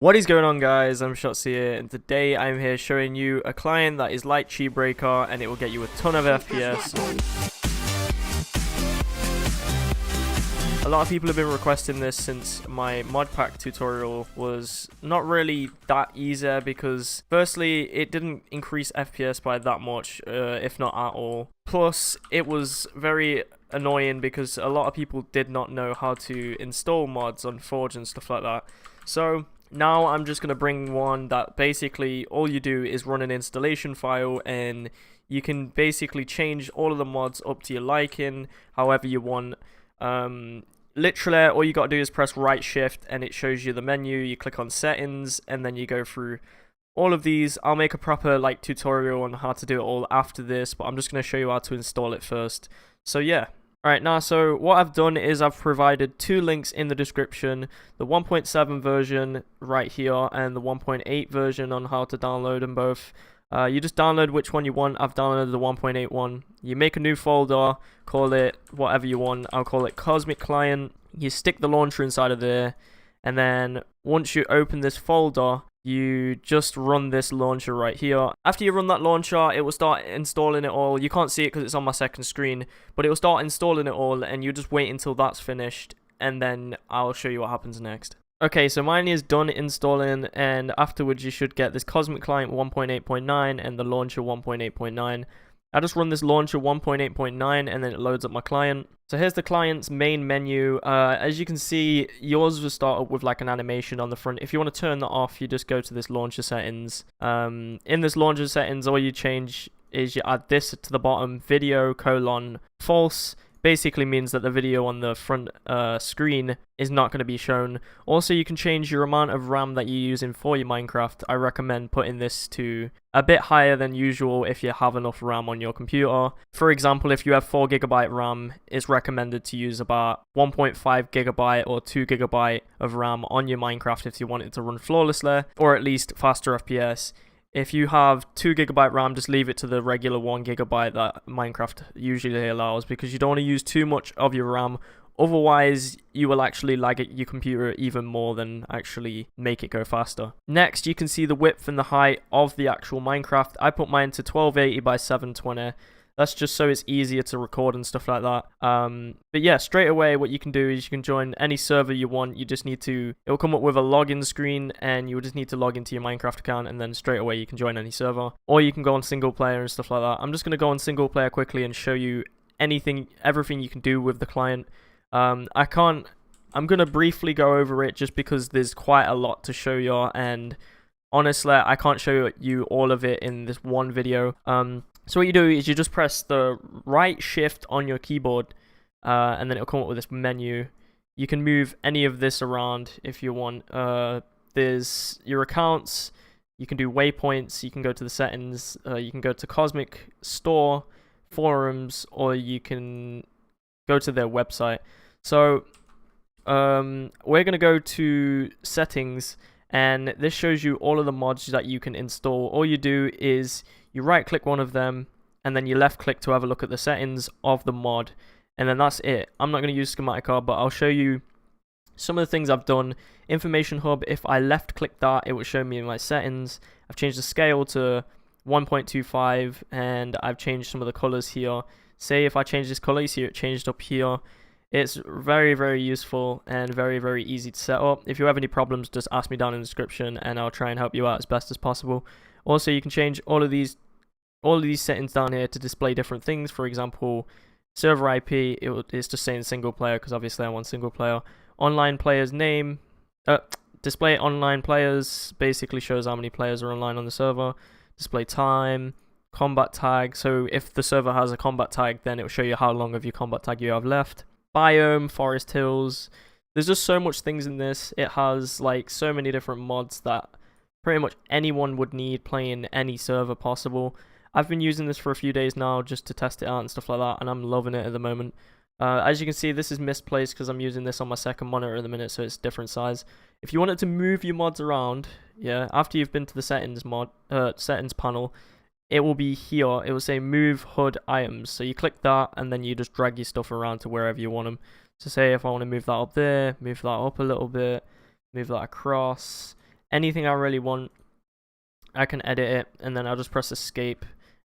What is going on, guys? I'm Shots here, and today I'm here showing you a client that is like CheatBreaker and it will get you a ton of FPS. A lot of people have been requesting this since my mod pack tutorial was not really that easy because firstly it didn't increase FPS by that much, if not at all. Plus it was very annoying because a lot of people did not know how to install mods on Forge and stuff like that. So now I'm just going to bring one that basically all you do is run an installation file and you can basically change all of the mods up to your liking, however you want. Literally all you got to do is press right shift and it shows you the menu. You click on settings and then you go through all of these. I'll make a proper tutorial on how to do it all after this, but I'm just going to show you how to install it first. So yeah. Alright, now so what I've done is I've provided two links in the description, the 1.7 version right here and the 1.8 version on how to download them both. You just download which one you want. I've downloaded the 1.8 one. You make a new folder, call it whatever you want. I'll call it Cosmic Client. You stick the launcher inside of there, and then once you open this folder, you just run this launcher right here. After you run that launcher, it will start installing it all. You can't see it because it's on my second screen, but it will start installing it all, and you just wait until that's finished, and then I'll show you what happens next. Okay, so mine is done installing, and afterwards you should get this Cosmic Client 1.8.9 and the launcher 1.8.9. I just run this launcher 1.8.9 and then it loads up my client. So here's the client's main menu. As you can see, yours will start up with like an animation on the front. If you want to turn that off, you just go to this launcher settings. In this launcher settings, all you change is you add this to the bottom, video : false. Basically means that the video on the front screen is not going to be shown. Also, you can change your amount of RAM that you're using for your Minecraft. I recommend putting this to a bit higher than usual if you have enough RAM on your computer. For example, if you have 4GB RAM, it's recommended to use about 1.5GB or 2GB of RAM on your Minecraft if you want it to run flawlessly, or at least faster FPS. If you have 2GB RAM, just leave it to the regular 1GB that Minecraft usually allows, because you don't want to use too much of your RAM. Otherwise, you will actually lag your computer even more than actually make it go faster. Next, you can see the width and the height of the actual Minecraft. I put mine to 1280 by 720. That's just so it's easier to record and stuff like that. But yeah, straight away what you can do is you can join any server you want. You just need to, it'll come up with a login screen and you just need to log into your Minecraft account, and then straight away you can join any server. Or you can go on single player and stuff like that. I'm just going to go on single player quickly and show you everything you can do with the client. I'm going to briefly go over it just because there's quite a lot to show you, and honestly, I can't show you all of it in this one video. So what you do is you just press the right shift on your keyboard, and then it'll come up with this menu. You can move any of this around if you want. There's your accounts, you can do waypoints, you can go to the settings, you can go to Cosmic Store, forums, or you can go to their website. So we're going to go to settings, and this shows you all of the mods that you can install. All you do is you right click one of them and then you left click to have a look at the settings of the mod, and then that's it. I'm not going to use schematic card, but I'll show you some of the things I've done. Information hub, if I left click that, it will show me my settings. I've changed the scale to 1.25 and I've changed some of the colors here. Say if I change this color, you see it changed up here. It's very, very useful and very, very easy to set up. If you have any problems, just ask me down in the description and I'll try and help you out as best as possible. Also, you can change all of these settings down here to display different things. For example, server IP, it's just saying single player because obviously I want single player. Online players name, display online players, basically shows how many players are online on the server. Display time, combat tag, so if the server has a combat tag, then it will show you how long of your combat tag you have left. Biome, forest hills, there's just so much things in this. It has like so many different mods that pretty much anyone would need playing any server possible. I've been using this for a few days now just to test it out and stuff like that, and I'm loving it at the moment. As you can see, this is misplaced because I'm using this on my second monitor at the minute, so it's different size. If you wanted to move your mods around, yeah, after you've been to the settings panel, it will be here. It will say move HUD items. So you click that and then you just drag your stuff around to wherever you want them. So say if I want to move that up there, move that up a little bit, move that across, anything I really want, I can edit it, and then I'll just press escape,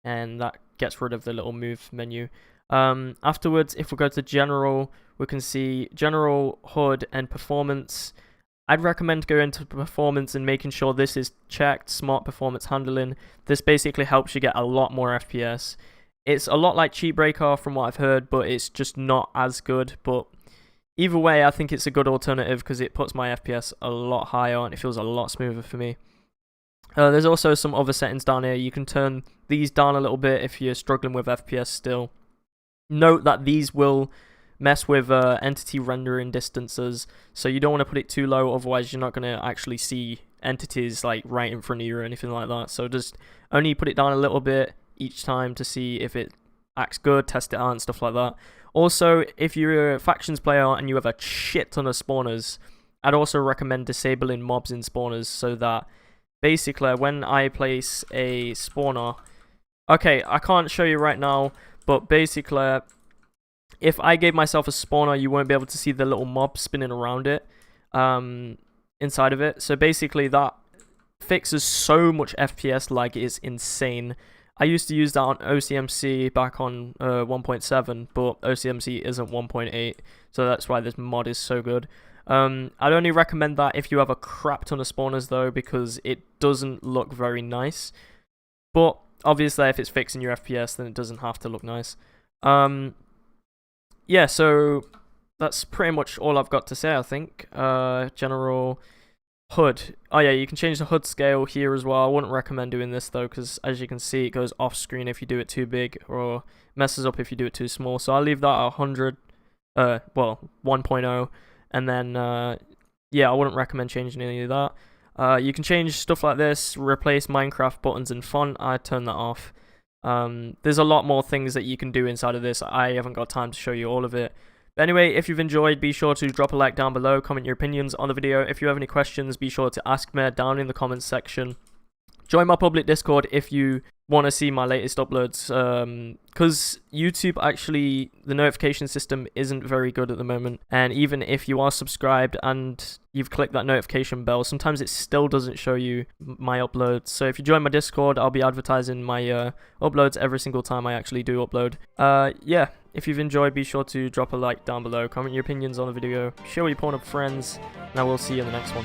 and that gets rid of the little move menu. Afterwards, if we go to general, we can see general, HUD, and performance. I'd recommend going to performance and making sure this is checked, smart performance handling. This basically helps you get a lot more FPS. It's a lot like CheatBreaker from what I've heard, but it's just not as good. But either way, I think it's a good alternative because it puts my FPS a lot higher and it feels a lot smoother for me. There's also some other settings down here. You can turn these down a little bit if you're struggling with FPS still. Note that these will mess with entity rendering distances, so you don't want to put it too low, otherwise you're not going to actually see entities like right in front of you or anything like that. So just only put it down a little bit each time to see if it acts good, test it out and stuff like that. Also, if you're a factions player and you have a shit ton of spawners, I'd also recommend disabling mobs in spawners so that basically when I place a spawner, okay, I can't show you right now, but basically if I gave myself a spawner, you won't be able to see the little mob spinning around it inside of it. So basically that fixes so much FPS lag, it is insane. I used to use that on OCMC back on 1.7, but OCMC isn't 1.8, so that's why this mod is so good. I'd only recommend that if you have a crap ton of spawners though, because it doesn't look very nice. But obviously if it's fixing your FPS, then it doesn't have to look nice. Yeah, so that's pretty much all I've got to say, I think. General HUD. Oh yeah, you can change the HUD scale here as well. I wouldn't recommend doing this though, because as you can see, it goes off screen if you do it too big, or messes up if you do it too small. So I'll leave that at 100, well, 1.0, and then, yeah, I wouldn't recommend changing any of that. You can change stuff like this, replace Minecraft buttons and font. I turn that off. There's a lot more things that you can do inside of this. I haven't got time to show you all of it. But anyway, if you've enjoyed, be sure to drop a like down below, comment your opinions on the video. If you have any questions, be sure to ask me down in the comments section. Join my public Discord if you want to see my latest uploads, because YouTube actually, the notification system isn't very good at the moment, and even if you are subscribed and you've clicked that notification bell, sometimes it still doesn't show you my uploads. So if you join my Discord, I'll be advertising my uploads every single time I actually do upload. Yeah, if you've enjoyed, be sure to drop a like down below, comment your opinions on the video, share with your Pornhub friends, and I will see you in the next one.